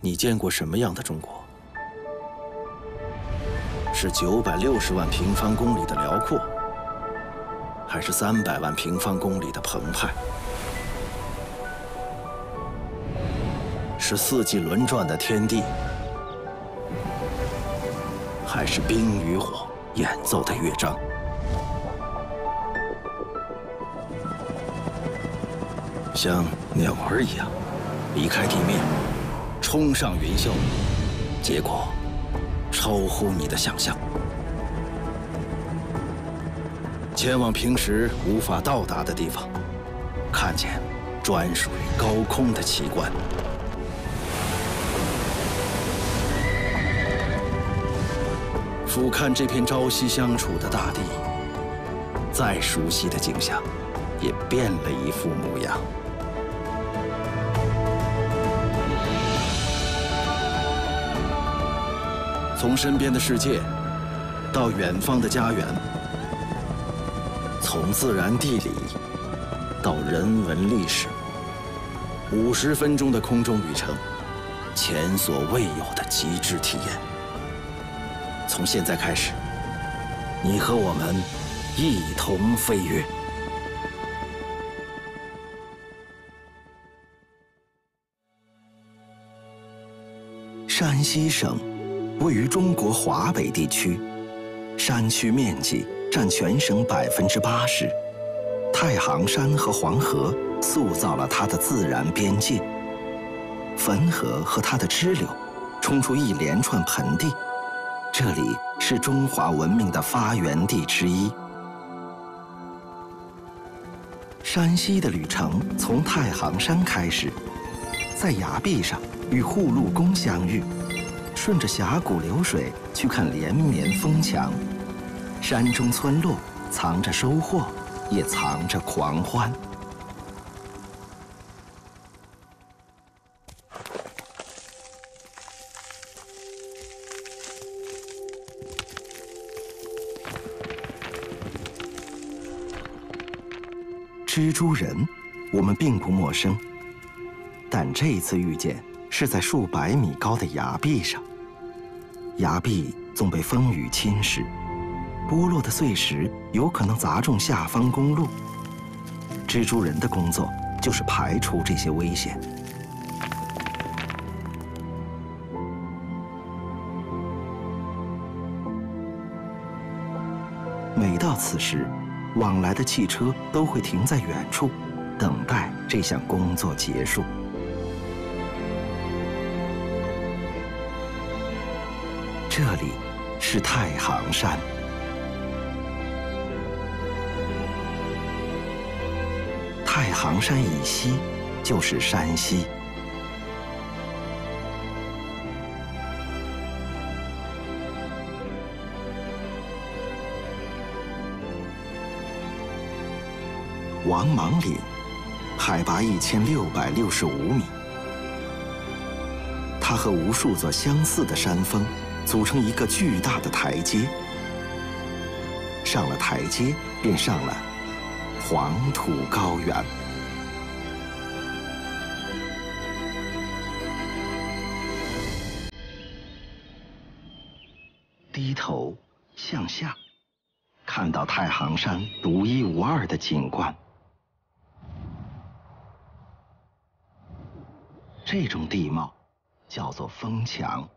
你见过什么样的中国？是960万平方公里的辽阔，还是300万平方公里的澎湃？是四季轮转的天地，还是冰与火演奏的乐章？像鸟儿一样离开地面，冲上云霄，结果超乎你的想象。前往平时无法到达的地方，看见专属于高空的奇观。俯瞰这片朝夕相处的大地，再熟悉的景象，也变了一副模样。从身边的世界，到远方的家园，从自然地理到人文历史，50分钟的空中旅程，前所未有的极致体验。从现在开始，你和我们一同飞跃。山西省位于中国华北地区，山区面积占全省80%。太行山和黄河塑造了它的自然边界，汾河和它的支流冲出一连串盆地，这里是中华文明的发源地之一。山西的旅程从太行山开始，在崖壁上与护陆宫相遇，顺着峡谷流水去看连绵峰墙。山中村落藏着收获，也藏着狂欢。蜘蛛人，我们并不陌生，但这次遇见是在数百米高的崖壁上。崖壁总被风雨侵蚀，剥落的碎石有可能砸中下方公路。蜘蛛人的工作就是排除这些危险。每到此时，往来的汽车都会停在远处，等待这项工作结束。这里是太行山。太行山以西就是山西。王莽岭，海拔1665米。它和无数座相似的山峰组成一个巨大的台阶。上了台阶，便上了黄土高原。低头向下，看到太行山独一无二的景观。这种地貌叫做峰墙。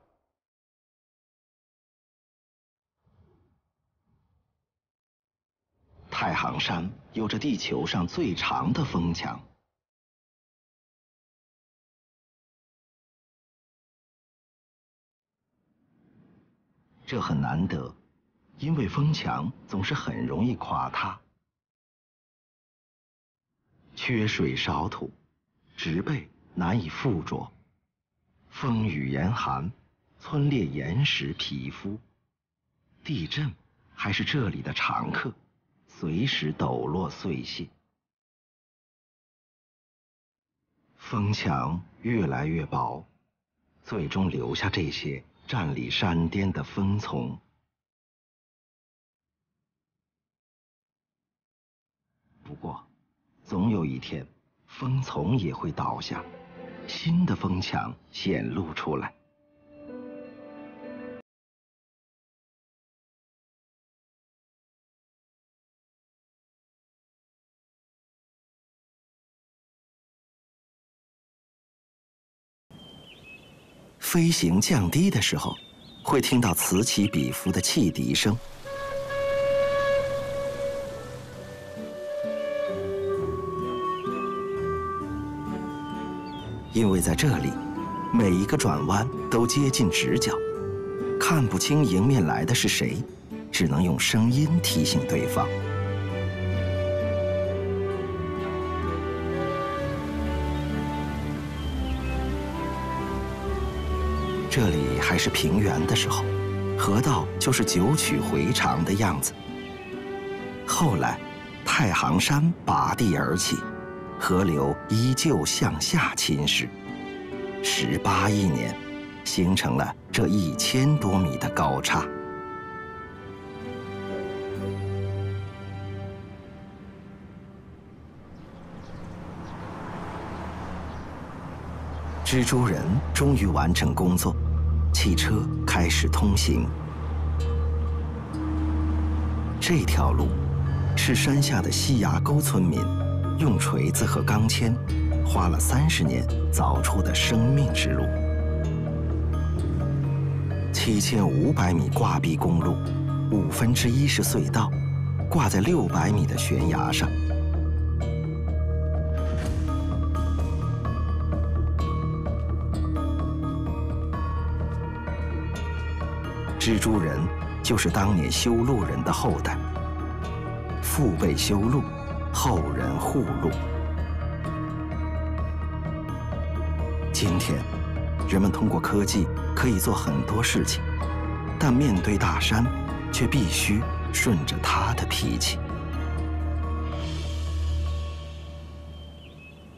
太行山有着地球上最长的峰墙。这很难得，因为峰墙总是很容易垮塌。缺水少土，植被难以附着，风雨严寒，皴裂岩石皮肤，地震还是这里的常客，随时抖落碎屑。峰墙越来越薄，最终留下这些站立山巅的峰丛。不过，总有一天，峰丛也会倒下，新的风墙显露出来。飞行降低的时候，会听到此起彼伏的汽笛声。因为在这里，每一个转弯都接近直角，看不清迎面来的是谁，只能用声音提醒对方。这里还是平原的时候，河道就是九曲回肠的样子。后来，太行山拔地而起，河流依旧向下侵蚀。18亿年，形成了这1000多米的高差。蜘蛛人终于完成工作，汽车开始通行。这条路是山下的西崖沟村民用锤子和钢钎花了30年凿出的生命之路。7500米挂壁公路1/5是隧道，挂在600米的悬崖上。蜘蛛人就是当年修路人的后代，父辈修路，后人护路。今天，人们通过科技可以做很多事情，但面对大山，却必须顺着他的脾气。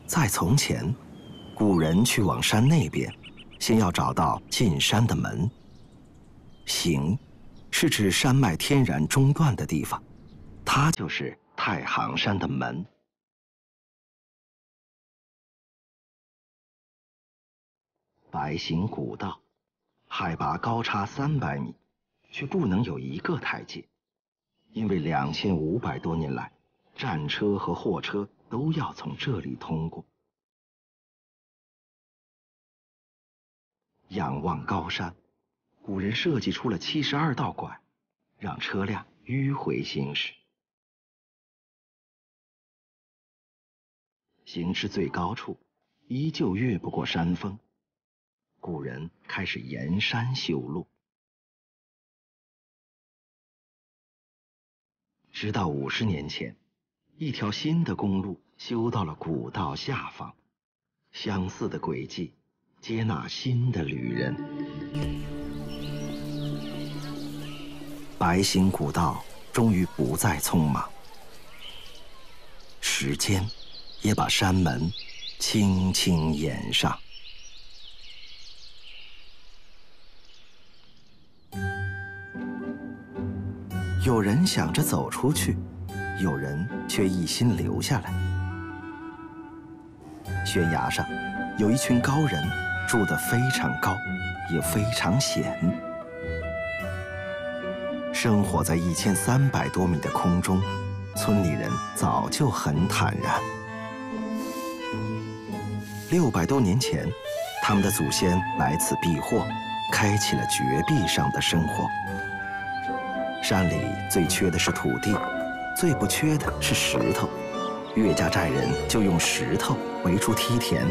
在从前，古人去往山那边，先要找到进山的门。行，是指山脉天然中断的地方，它就是太行山的门。白行古道，海拔高差300米，却不能有一个台阶，因为2500多年来，战车和货车都要从这里通过。仰望高山，古人设计出了72道拐，让车辆迂回行驶。行至最高处，依旧越不过山峰。古人开始沿山修路，直到50年前，一条新的公路修到了古道下方，相似的轨迹，接纳新的旅人。白行古道终于不再匆忙，时间也把山门轻轻掩上。有人想着走出去，有人却一心留下来。悬崖上有一群高人，住得非常高，也非常险。生活在1300多米的空中，村里人早就很坦然。600多年前，他们的祖先来此避祸，开启了绝壁上的生活。山里最缺的是土地，最不缺的是石头。岳家寨人就用石头围出梯田，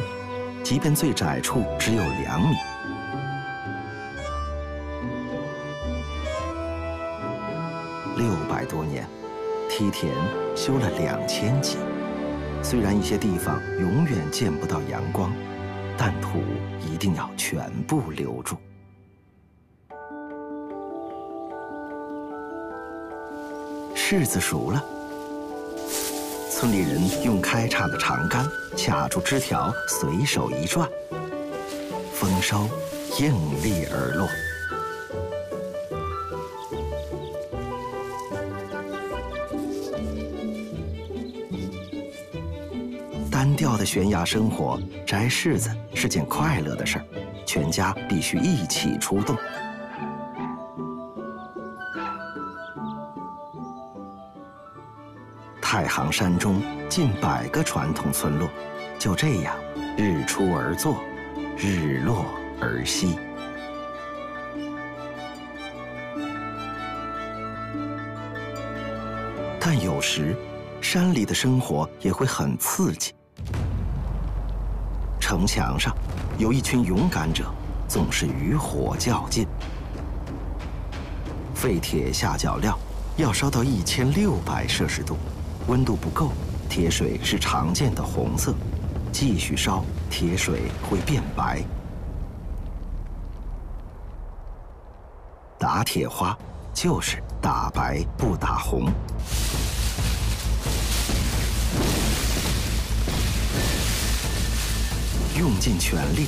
即便最窄处只有2米。600多年，梯田修了2000级。虽然一些地方永远见不到阳光，但土一定要全部留住。柿子熟了，村里人用开叉的长杆卡住枝条，随手一转，丰收应力而落。丹调的悬崖生活，摘柿子是件快乐的事儿，全家必须一起出动。太行山中近100个传统村落，就这样日出而作，日落而息。但有时，山里的生活也会很刺激。城墙上有一群勇敢者，总是与火较劲。废铁下脚料要烧到1600摄氏度，温度不够，铁水是常见的红色，继续烧，铁水会变白。打铁花就是打白不打红。用尽全力，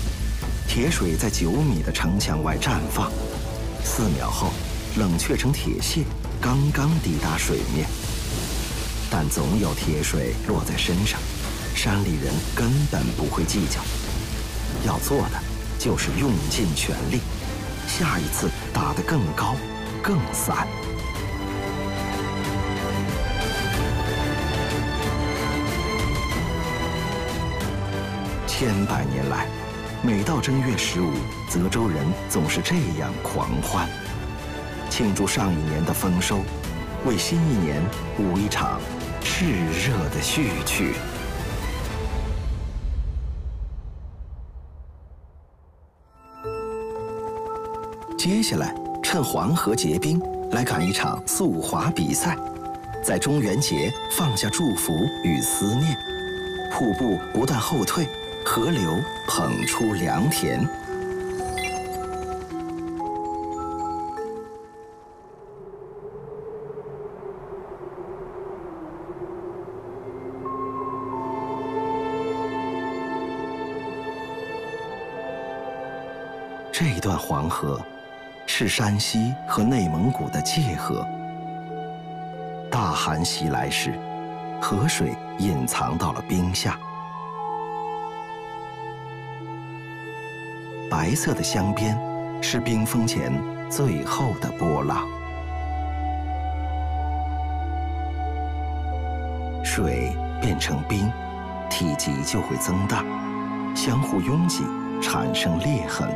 铁水在9米的城墙外绽放，4秒后冷却成铁屑，刚刚抵达水面。但总有铁水落在身上，山里人根本不会计较。要做的就是用尽全力，下一次打得更高、更散。千百年来，每到正月15，泽州人总是这样狂欢，庆祝上一年的丰收，为新一年舞一场炽热的序曲。接下来，趁黄河结冰，来赶一场速滑比赛，在中元节放下祝福与思念，瀑布不断后退，河流捧出良田。这段黄河是山西和内蒙古的界河。大寒袭来时，河水隐藏到了冰下。白色的江边是冰封前最后的波浪，水变成冰，体积就会增大，相互拥挤，产生裂痕。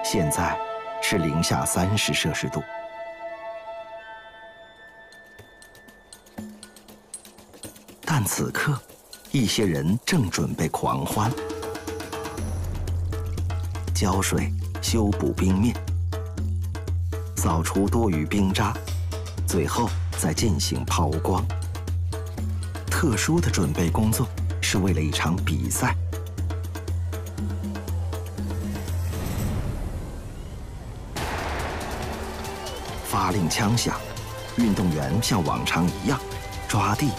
现在是零下30摄氏度。但此刻，一些人正准备狂欢。浇水修补冰面，扫除多余冰渣，最后再进行抛光。特殊的准备工作是为了一场比赛。发令枪响，运动员像往常一样抓地、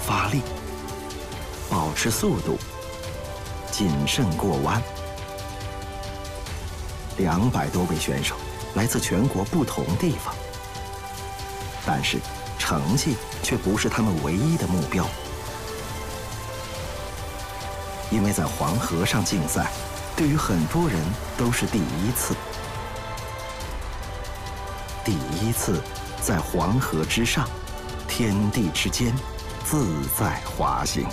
发力，保持速度，谨慎过弯。200多位选手来自全国不同地方，但是成绩却不是他们唯一的目标，因为在黄河上竞赛，对于很多人都是第一次。第一次在黄河之上，天地之间，自在滑行。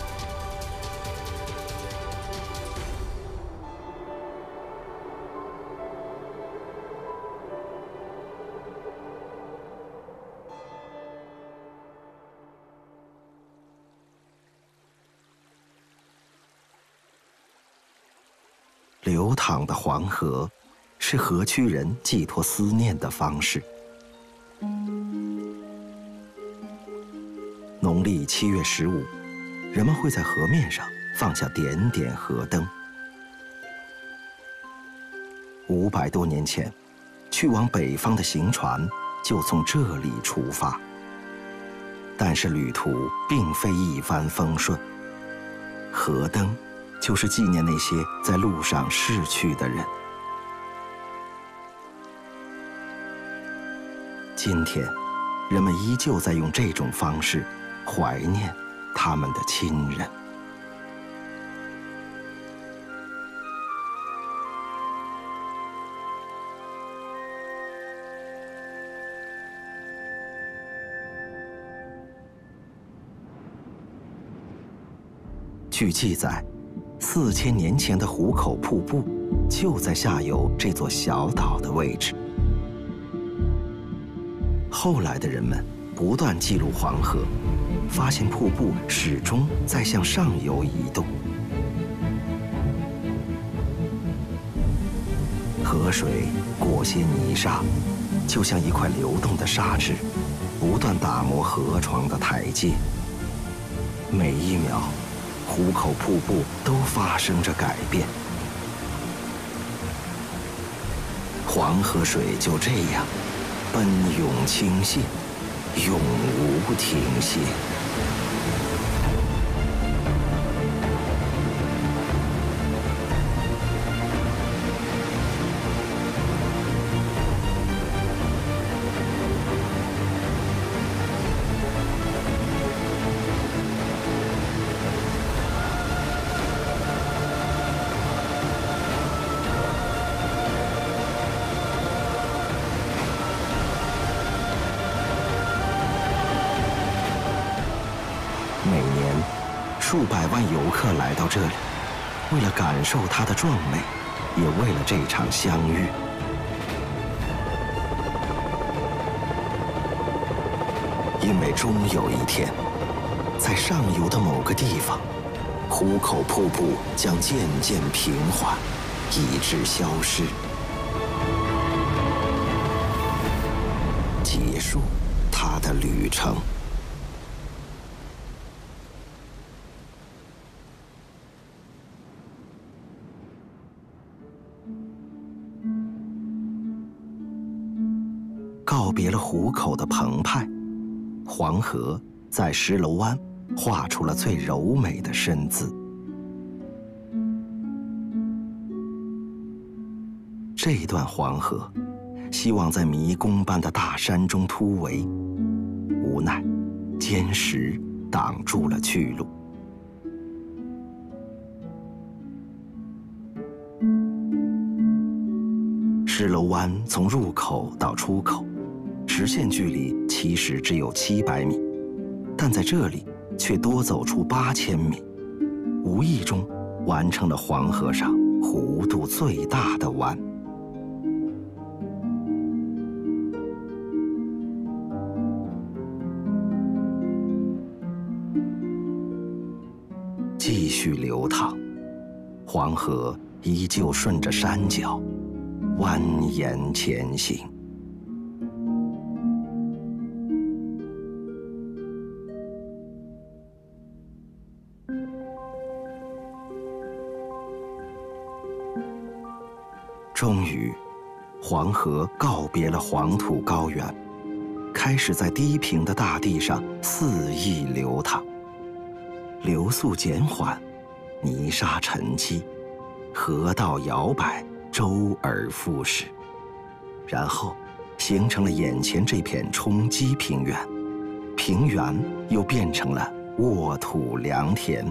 流淌的黄河，是河曲人寄托思念的方式。农历7月15，人们会在河面上放下点点河灯。500多年前，去往北方的行船就从这里出发。但是旅途并非一帆风顺，河灯就是纪念那些在路上逝去的人。今天，人们依旧在用这种方式怀念他们的亲人。据记载，4000年前的壶口瀑布就在下游这座小岛的位置。后来的人们不断记录黄河，发现瀑布始终在向上游移动。河水裹挟泥沙，就像一块流动的沙质，不断打磨河床的台阶。每一秒，壶口瀑布都发生着改变。黄河水就这样奔涌倾泻，永无停歇。每年，数百万游客来到这里，为了感受它的壮美，也为了这场相遇。因为终有一天，在上游的某个地方，壶口瀑布将渐渐平缓，以致消失，结束它的旅程。告别了壶口的澎湃，黄河在石楼湾画出了最柔美的身姿。这段黄河，希望在迷宫般的大山中突围，无奈坚石挡住了去路。石楼湾从入口到出口，直线距离其实只有700米，但在这里却多走出8000米，无意中完成了黄河上弧度最大的弯。继续流淌，黄河依旧顺着山脚蜿蜒前行。终于，黄河告别了黄土高原，开始在低平的大地上肆意流淌。流速减缓，泥沙沉积，河道摇摆，周而复始，然后形成了眼前这片冲积平原，平原又变成了沃土良田。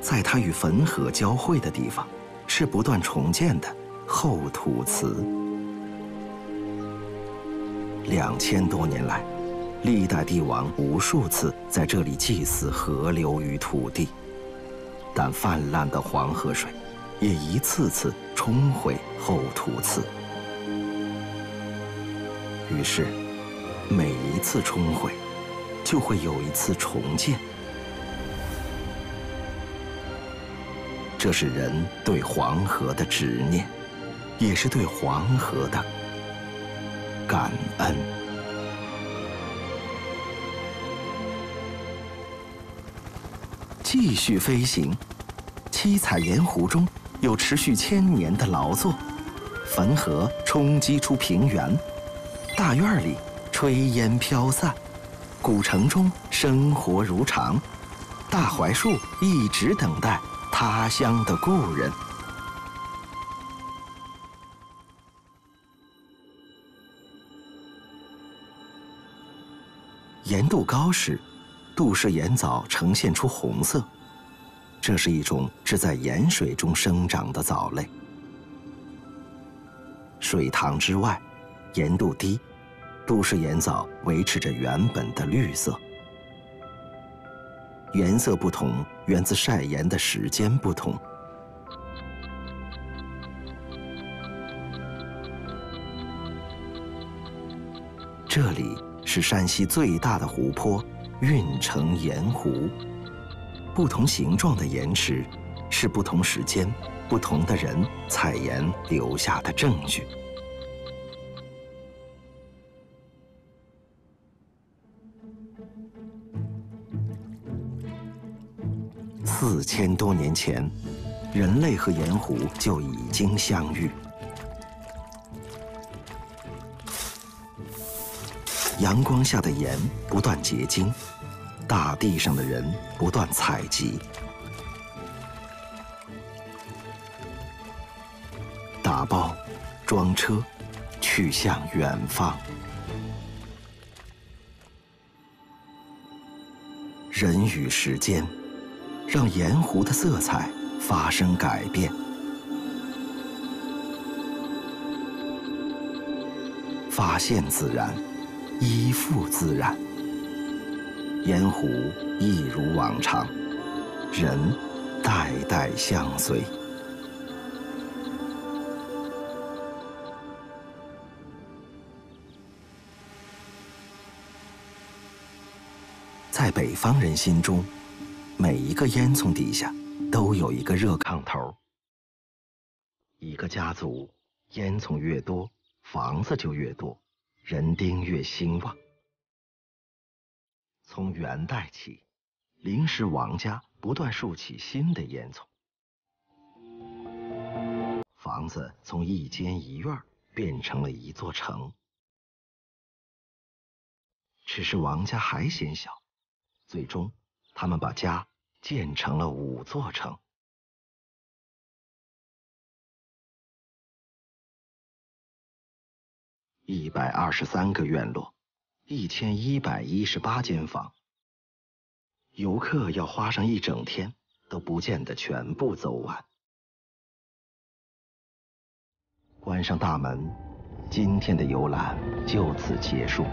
在它与汾河交汇的地方，是不断重建的后土祠。2000多年来，历代帝王无数次在这里祭祀河流与土地，但泛滥的黄河水也一次次冲毁后土祠。于是，每一次冲毁，就会有一次重建。这是人对黄河的执念，也是对黄河的感恩。继续飞行，七彩盐湖中有持续1000年的劳作。汾河冲击出平原，大院里炊烟飘散，古城中生活如常。大槐树一直等待他乡的故人。盐度高时，杜氏盐枣呈现出红色，这是一种只在盐水中生长的藻类。水塘之外，盐度低，杜氏盐枣维持着原本的绿色。颜色不同源自晒盐的时间不同。这里是山西最大的湖泊运城盐湖。不同形状的盐池，是不同时间、不同的人采盐留下的证据。4000多年前，人类和盐湖就已经相遇。阳光下的盐不断结晶，大地上的人不断采集。打包，装车，去向远方。人与时间，让盐湖的色彩发生改变。发现自然，依附自然。盐湖一如往常，人代代相随。在北方人心中，每一个烟囱底下都有一个热炕头。一个家族，烟囱越多，房子就越多，人丁越兴旺。从元代起，临时王家不断竖起新的烟囱，房子从一间一院变成了一座城。只是王家还嫌小，最终他们把家建成了5座城。123个院落，1118间房，游客要花上一整天都不见得全部走完。关上大门，今天的游览就此结束。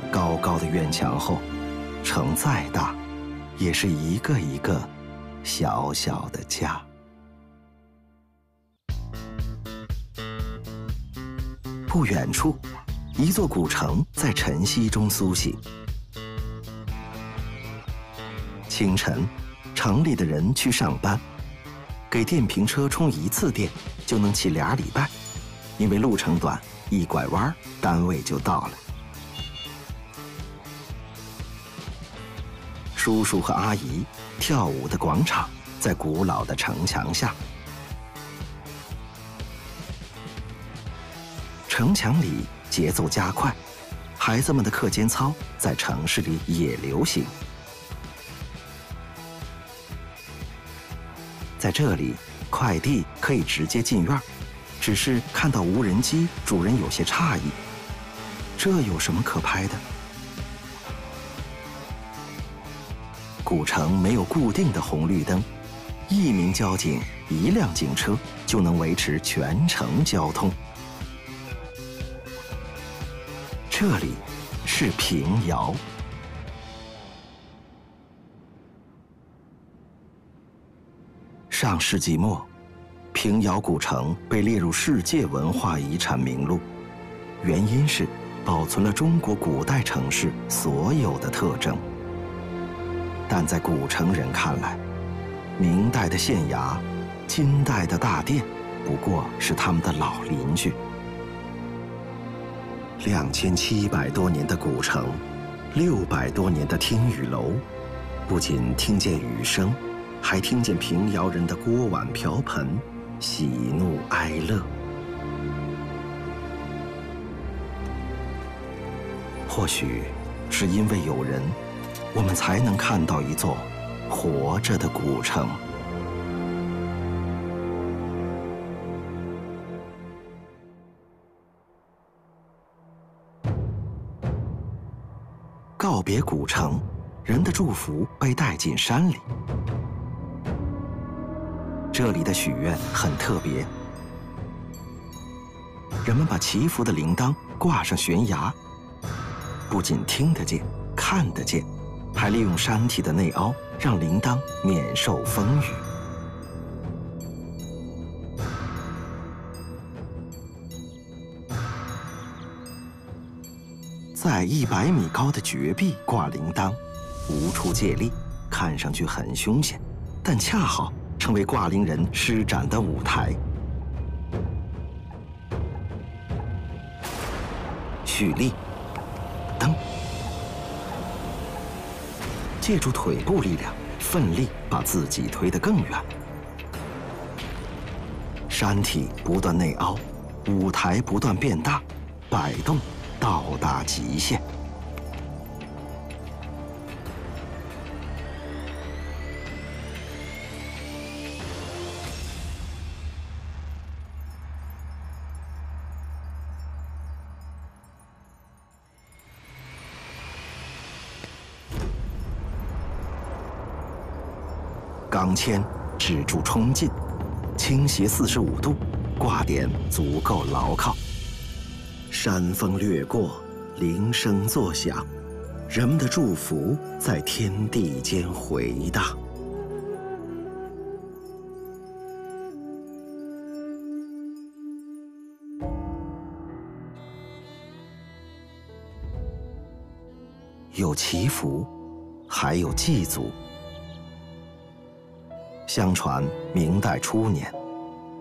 高高的院墙后，城再大，也是一个一个小小的家。不远处，一座古城在晨曦中苏醒。清晨，城里的人去上班，给电瓶车充1次电就能骑2礼拜，因为路程短，一拐弯单位就到了。叔叔和阿姨跳舞的广场在古老的城墙下。城墙里节奏加快，孩子们的课间操在城市里也流行。在这里，快递可以直接进院，只是看到无人机，主人有些诧异。这有什么可拍的？古城没有固定的红绿灯，1名交警1辆警车就能维持全城交通。这里是平遥。上世纪末，平遥古城被列入世界文化遗产名录，原因是保存了中国古代城市所有的特征。但在古城人看来，明代的县衙、金代的大殿不过是他们的老邻居。2700多年的古城，600多年的听雨楼，不仅听见雨声，还听见平遥人的锅碗瓢盆，喜怒哀乐。或许是因为有人，我们才能看到一座活着的古城。告别古城，人的祝福被带进山里。这里的许愿很特别，人们把祈福的铃铛挂上悬崖，不仅听得见、看得见，还利用山体的内凹，让铃铛免受风雨。在100米高的绝壁挂铃铛，无处借力，看上去很凶险，但恰好成为挂铃人施展的舞台。蓄力，蹬，借助腿部力量，奋力把自己推得更远。山体不断内凹，舞台不断变大，摆动到达极限。钢钎止住冲劲，倾斜45度，挂点足够牢靠。山风掠过，铃声作响，人们的祝福在天地间回荡。有祈福，还有祭祖。相传明代初年，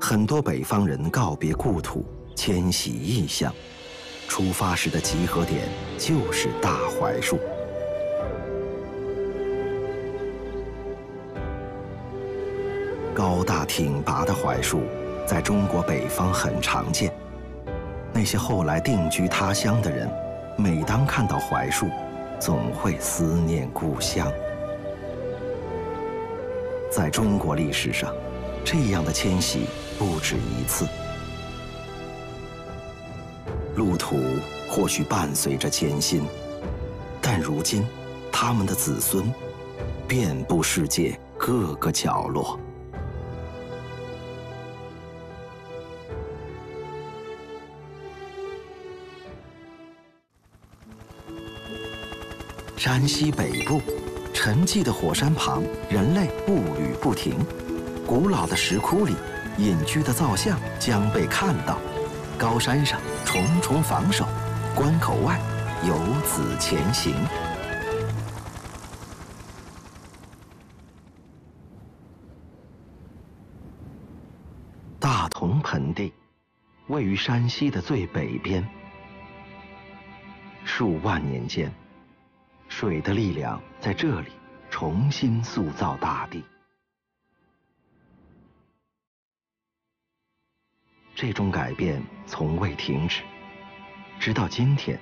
很多北方人告别故土，迁徙异乡，出发时的集合点就是大槐树。高大挺拔的槐树，在中国北方很常见。那些后来定居他乡的人，每当看到槐树，总会思念故乡。在中国历史上，这样的迁徙不止一次。路途或许伴随着艰辛，但如今，他们的子孙遍布世界各个角落。山西北部沉寂的火山旁，人类步履不停。古老的石窟里，隐居的造像将被看到。高山上重重防守，关口外游子前行。大同盆地位于山西的最北边。数万年间，水的力量在这里重新塑造大地。这种改变从未停止，直到今天，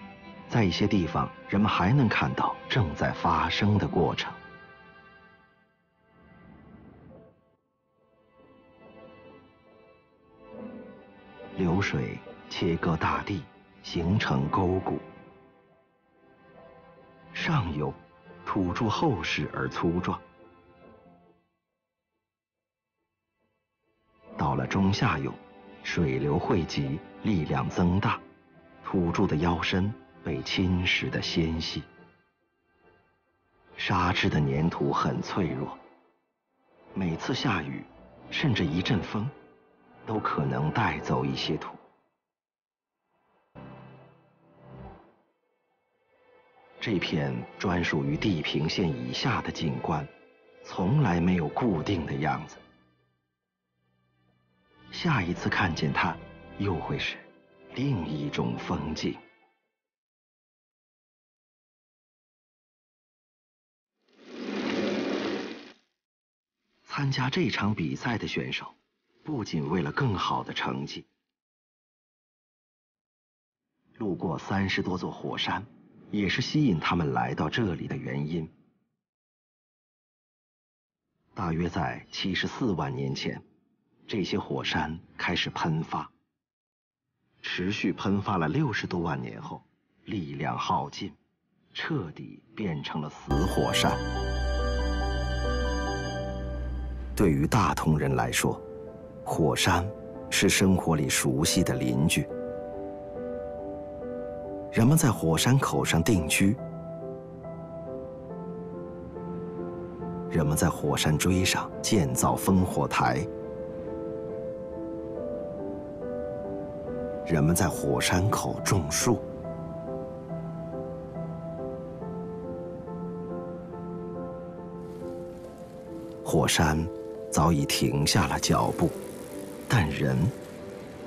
在一些地方，人们还能看到正在发生的过程。流水切割大地，形成沟谷。上游土柱厚实而粗壮，到了中下游，水流汇集，力量增大，土柱的腰身被侵蚀得纤细。沙质的粘土很脆弱，每次下雨，甚至一阵风，都可能带走一些土。这片专属于地平线以下的景观，从来没有固定的样子。下一次看见它，又会是另一种风景。参加这场比赛的选手，不仅为了更好的成绩，路过30多座火山，也是吸引他们来到这里的原因。大约在74万年前，这些火山开始喷发，持续喷发了60多万年后，力量耗尽，彻底变成了死火山。对于大同人来说，火山是生活里熟悉的邻居，人们在火山口上定居，人们在火山锥上建造烽火台，人们在火山口种树。火山早已停下了脚步，但人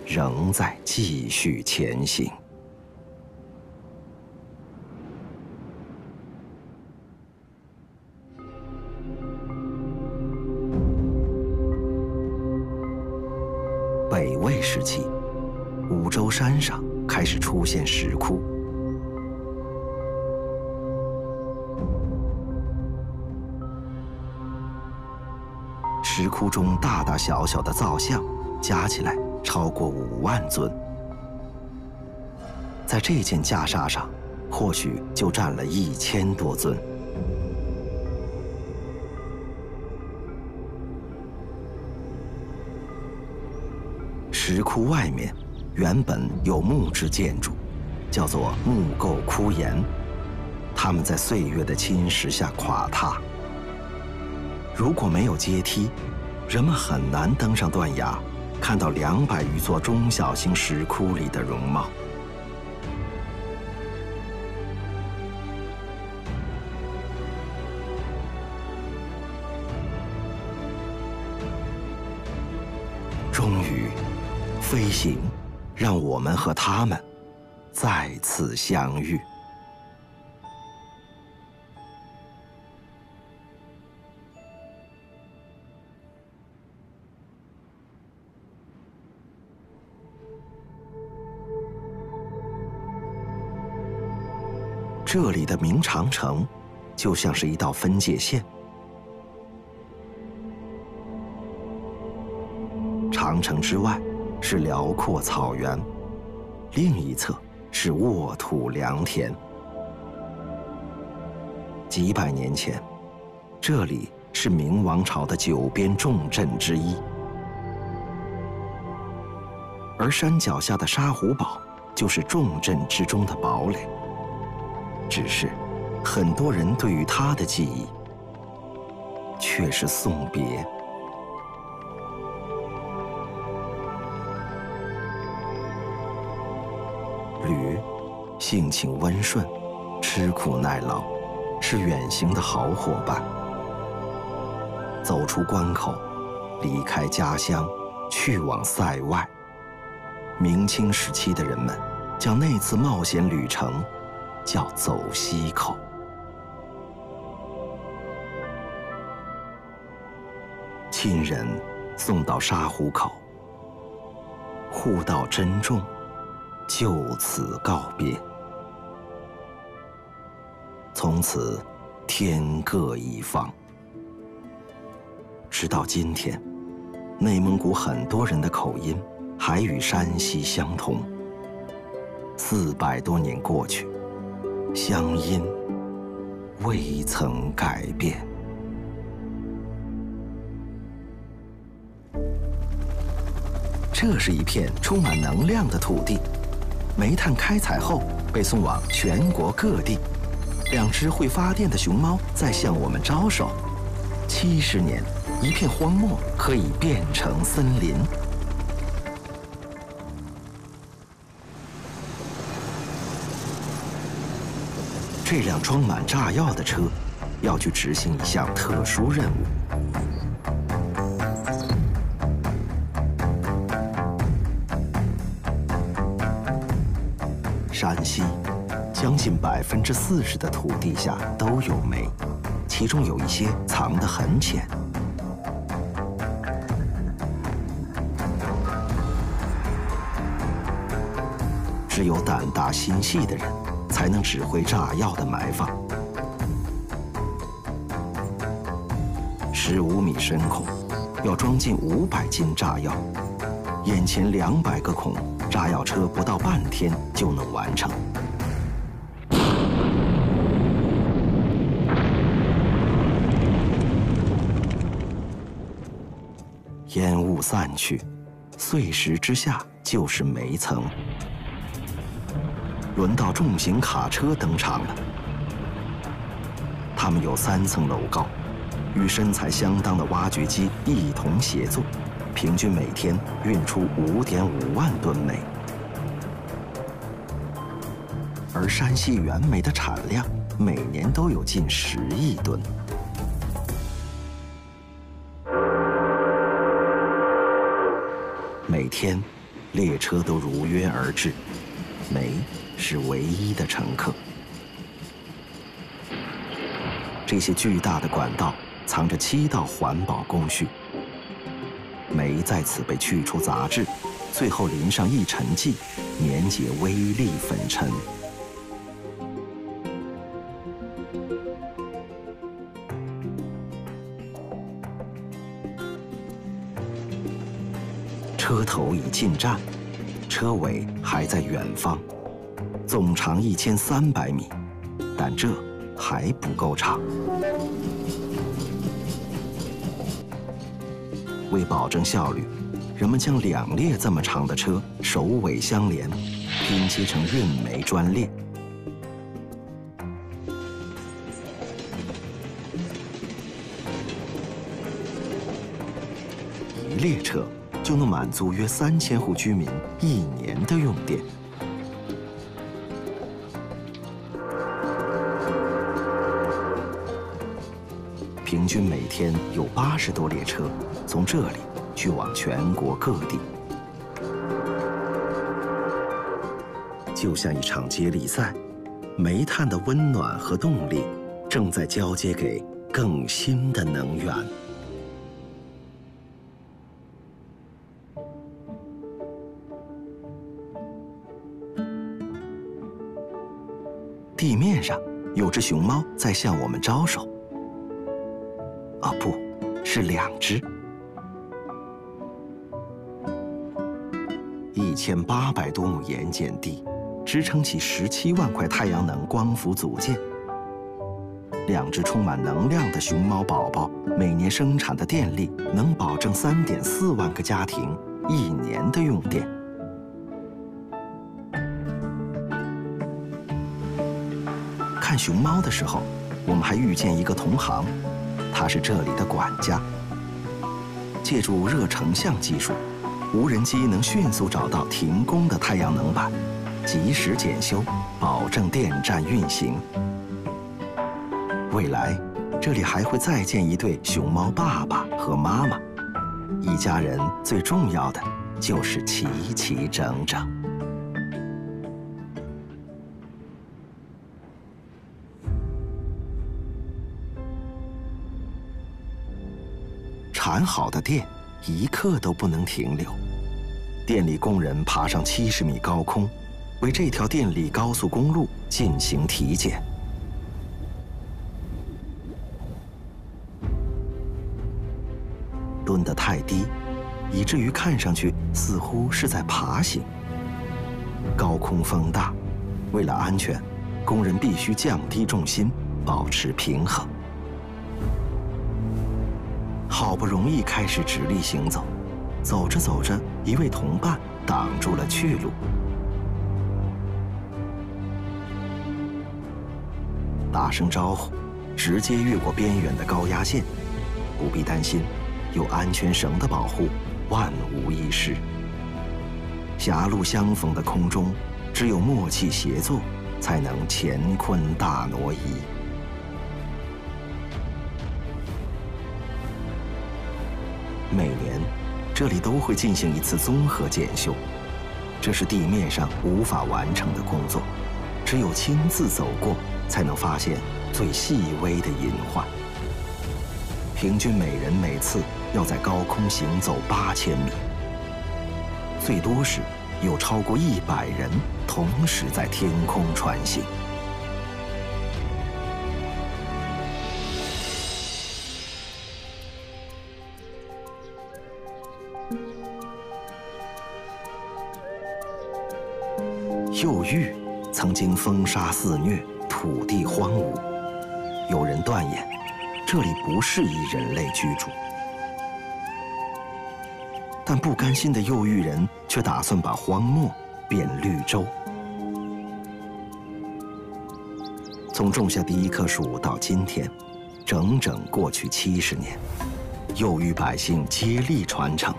仍在继续前行。北魏时期，五洲山上开始出现石窟。石窟中大大小小的造像加起来超过5万尊，在这件袈裟上，或许就占了1000多尊。石窟外面原本有木质建筑，叫做木构窟檐，它们在岁月的侵蚀下垮塌。如果没有阶梯，人们很难登上断崖，看到200余座中小型石窟里的容貌。终于，飞行让我们和他们再次相遇。这里的明长城就像是一道分界线，长城之外是辽阔草原，另一侧是沃土良田。几百年前，这里是明王朝的9边重镇之一，而山脚下的沙湖堡就是重镇之中的堡垒。只是，很多人对于它的记忆却是送别。驴性情温顺，吃苦耐劳，是远行的好伙伴。走出关口，离开家乡，去往塞外。明清时期的人们将那次冒险旅程叫走西口。亲人送到沙湖口，互道珍重，就此告别。从此天各一方。直到今天，内蒙古很多人的口音还与山西相同。400多年过去，乡音未曾改变。这是一片充满能量的土地，煤炭开采后被送往全国各地。2只会发电的熊猫在向我们招手。70年，一片荒漠可以变成森林。这辆装满炸药的车要去执行一项特殊任务。山西将近40%的土地下都有煤，其中有一些藏得很浅。只有胆大心细的人才能指挥炸药的埋放。15米深孔，要装进500斤炸药，眼前200个孔，炸药车不到半天就能完成。烟雾散去，碎石之下就是煤层。轮到重型卡车登场了。它们有3层楼高，与身材相当的挖掘机一同协作，平均每天运出5.5万吨煤。而山西原煤的产量每年都有近10亿吨。每天，列车都如约而至，煤是唯一的乘客。这些巨大的管道藏着7道环保工序，煤在此被去除杂质，最后淋上抑尘剂，粘结微粒粉尘。车头已进站，车尾还在远方，总长1300米，但这还不够长。为保证效率，人们将2列这么长的车首尾相连，拼接成运煤专列。一列车就能满足约3000户居民1年的用电。平均每天有80多列车从这里去往全国各地，就像一场接力赛，煤炭的温暖和动力正在交接给更新的能源。地面上有只熊猫在向我们招手。啊，不是2只。1800多亩盐碱地，支撑起17万块太阳能光伏组件。2只充满能量的熊猫宝宝，每年生产的电力能保证3.4万个家庭1年的用电。看熊猫的时候，我们还遇见一个同行，他是这里的管家。借助热成像技术，无人机能迅速找到停工的太阳能板，及时检修，保证电站运行。未来，这里还会再建一对熊猫爸爸和妈妈，一家人最重要的就是齐齐整整。产好的电一刻都不能停留，电力工人爬上70米高空，为这条电力高速公路进行体检。蹲得太低，以至于看上去似乎是在爬行。高空风大，为了安全，工人必须降低重心，保持平衡。好不容易开始直立行走，走着走着，一位同伴挡住了去路。打声招呼，直接越过边缘的高压线，不必担心，有安全绳的保护，万无一失。狭路相逢的空中，只有默契协作，才能乾坤大挪移。每年，这里都会进行一次综合检修，这是地面上无法完成的工作，只有亲自走过，才能发现最细微的隐患。平均每人每次要在高空行走8000米，最多时有超过100人同时在天空穿行。右峪曾经风沙肆虐，土地荒芜，有人断言这里不适宜人类居住。但不甘心的右峪人却打算把荒漠变绿洲。从种下第一棵树到今天，整整过去70年，又与百姓接力传承，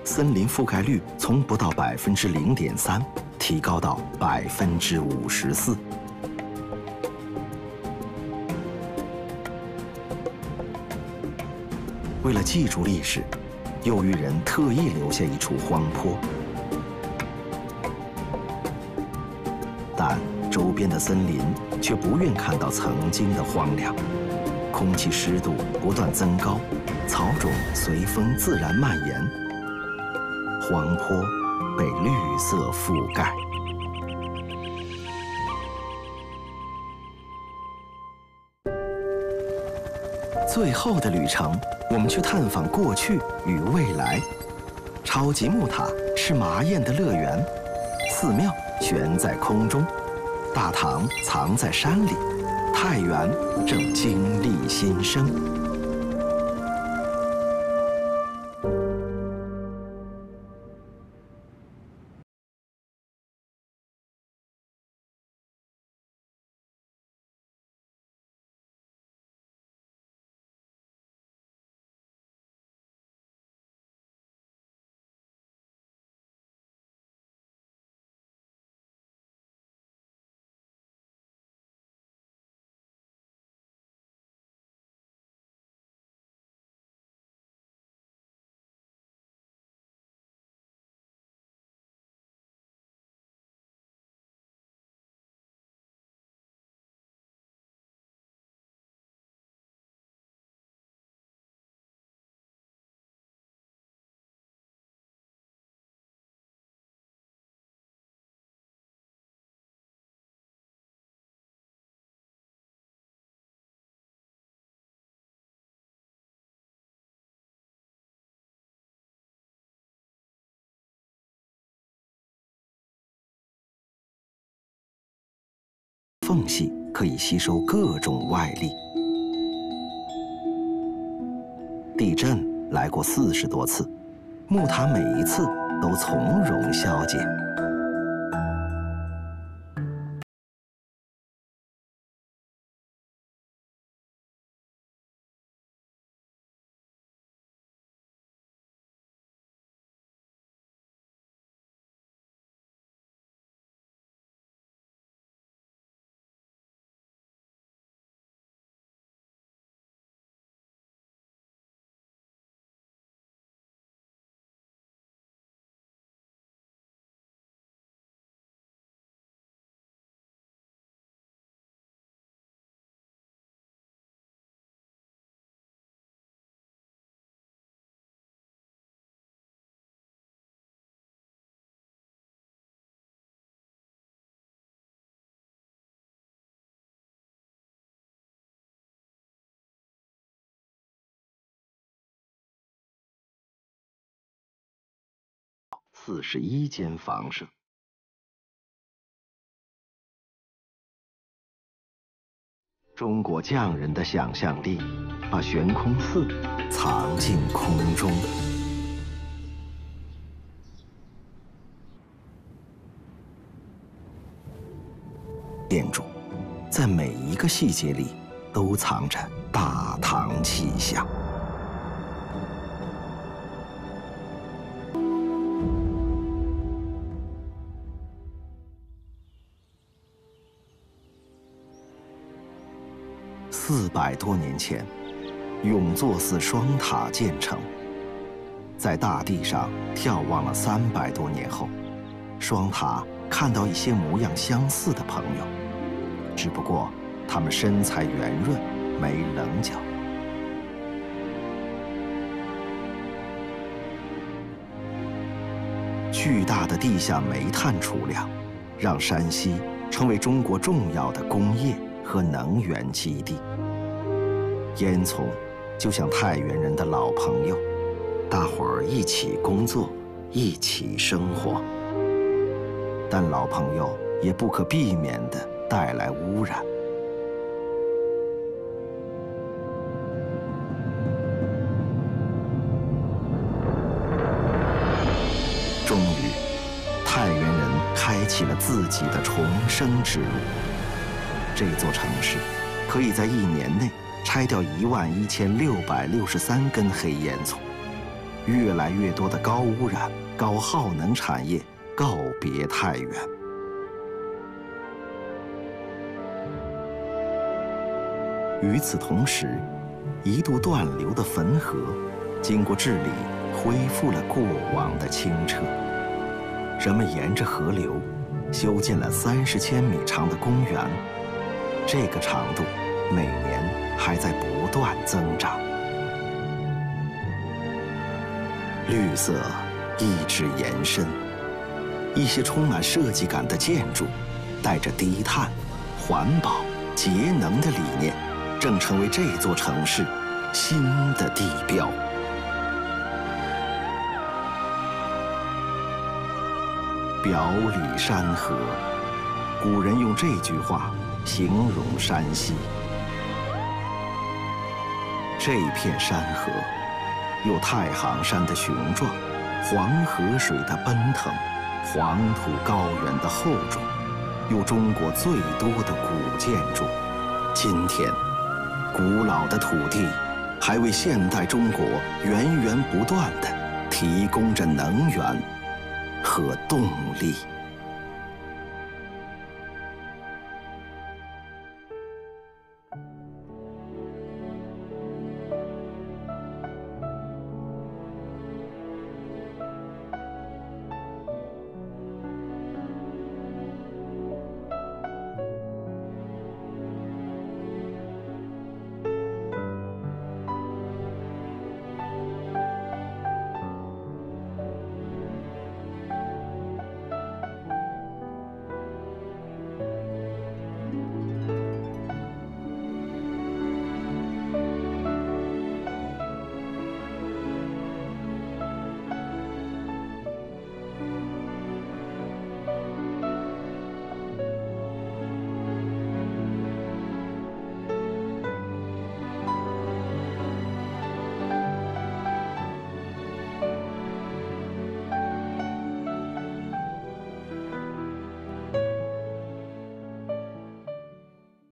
森林覆盖率从不到0.3%提高到54%。为了记住历史，又豫人特意留下一处荒坡，但周边的森林却不愿看到曾经的荒凉，空气湿度不断增高，草种随风自然蔓延，荒坡被绿色覆盖。最后的旅程，我们去探访过去与未来。超级木塔是麻燕的乐园，寺庙悬在空中，大唐藏在山里，太原正经历新生。缝隙可以吸收各种外力。地震来过40多次，木塔每一次都从容消解。41间房舍。中国匠人的想象力把悬空寺藏进空中。建筑在每一个细节里都藏着大唐气象。400多年前，永坐寺双塔建成。在大地上眺望了300多年后，双塔看到一些模样相似的朋友，只不过他们身材圆润，没棱角。巨大的地下煤炭储量，让山西成为中国重要的工业和能源基地。烟囱就像太原人的老朋友，大伙儿一起工作，一起生活。但老朋友也不可避免地带来污染。终于，太原人开启了自己的重生之路。这座城市可以在1年内拆掉11663根黑烟囱，越来越多的高污染、高耗能产业告别太原。与此同时，一度断流的汾河，经过治理，恢复了过往的清澈。人们沿着河流，修建了30千米长的公园，这个长度每年还在不断增长。绿色一直延伸，一些充满设计感的建筑，带着低碳、环保、节能的理念，正成为这座城市新的地标。表里山河，古人用这句话形容山西。这片山河，有太行山的雄壮，黄河水的奔腾，黄土高原的厚重，有中国最多的古建筑。今天，古老的土地还为现代中国源源不断地提供着能源和动力。